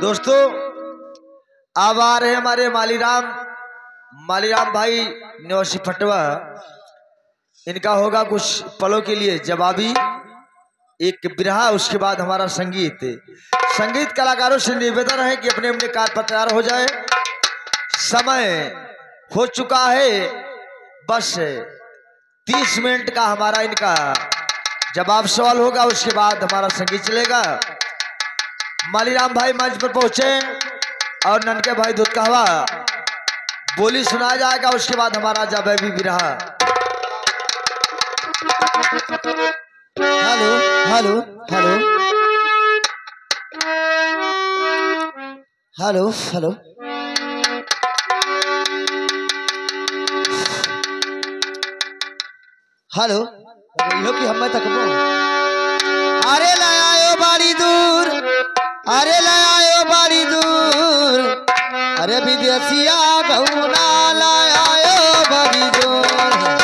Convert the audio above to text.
दोस्तों अब आ रहे हमारे मालीराम भाई निवासी फटवा। इनका होगा कुछ पलों के लिए जवाबी एक बिरहा, उसके बाद हमारा संगीत कलाकारों से निवेदन है कि अपने अपने कार पर तैयार हो जाए। समय हो चुका है, बस 30 मिनट का हमारा इनका जवाब सवाल होगा, उसके बाद हमारा संगीत चलेगा। मालीराम भाई मंच पर पहुंचे और ननके भाई दूध का हवा बोली सुनाया जाएगा, उसके बाद हमारा जवाबी बिरहा। Hello hello hello hello hello hello इहो कि हमें तकबो। अरे लायो बारी दूर, अरे लायो बारी दूर, अरे विदेशिया गौना लायो बारी दूर।